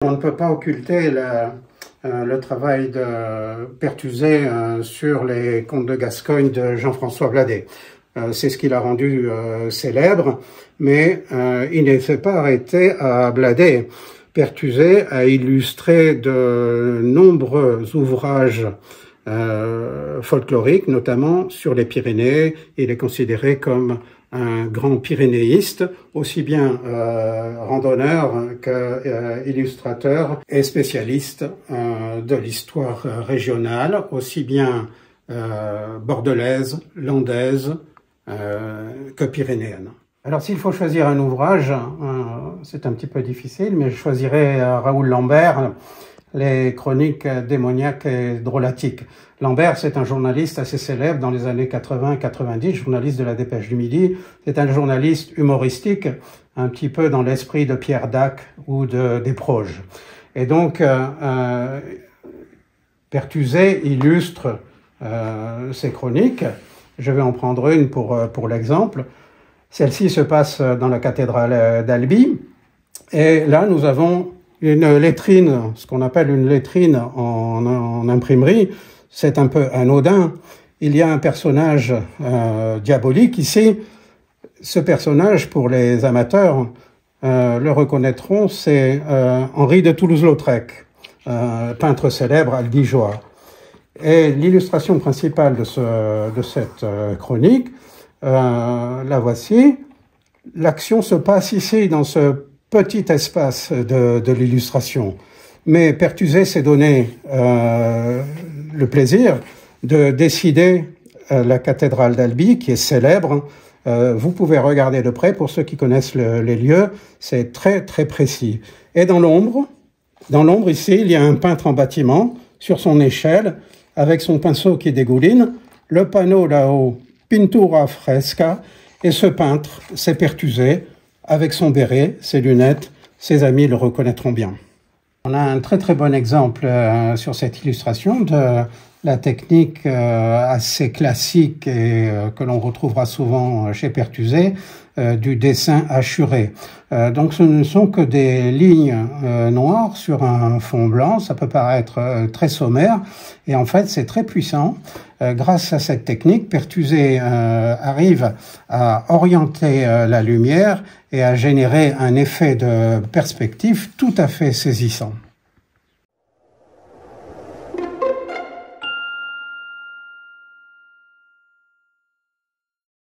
On ne peut pas occulter le travail de Perthuzet sur les contes de Gascogne de Jean-François Bladet. C'est ce qui l'a rendu célèbre, mais il ne s'est pas arrêté à Bladet. Perthuzet a illustré de nombreux ouvrages folkloriques, notamment sur les Pyrénées. Il est considéré comme un grand pyrénéiste, aussi bien randonneur qu'illustrateur et spécialiste de l'histoire régionale, aussi bien bordelaise, landaise que pyrénéenne. Alors s'il faut choisir un ouvrage, c'est un petit peu difficile, mais je choisirais Raoul Lambert, les chroniques démoniaques et drôlatiques. Lambert, c'est un journaliste assez célèbre dans les années 80-90, journaliste de la Dépêche du Midi. C'est un journaliste humoristique, un petit peu dans l'esprit de Pierre Dac ou de Desproges. Et donc, Perthuzet illustre ces chroniques. Je vais en prendre une pour l'exemple. Celle-ci se passe dans la cathédrale d'Albi. Et là, nous avons une lettrine, ce qu'on appelle une lettrine en imprimerie. C'est un peu anodin. Il y a un personnage diabolique ici. Ce personnage, pour les amateurs, le reconnaîtront, c'est Henri de Toulouse-Lautrec, peintre célèbre albigeois. Et l'illustration principale de cette chronique, la voici. L'action se passe ici, dans ce petit espace de l'illustration. Mais Perthuzet s'est donné le plaisir de décider la cathédrale d'Albi, qui est célèbre. Vous pouvez regarder de près, pour ceux qui connaissent les lieux, c'est très très précis. Et dans l'ombre ici, il y a un peintre en bâtiment, sur son échelle, avec son pinceau qui dégouline, le panneau là-haut, Pintura Fresca, et ce peintre, c'est Perthuzet, avec son béret, ses lunettes, ses amis le reconnaîtront bien. On a un très très bon exemple sur cette illustration de la technique assez classique et que l'on retrouvera souvent chez Perthuzet, du dessin hachuré. Donc ce ne sont que des lignes noires sur un fond blanc, ça peut paraître très sommaire, et en fait c'est très puissant. Grâce à cette technique, Perthuzet arrive à orienter la lumière et à générer un effet de perspective tout à fait saisissant.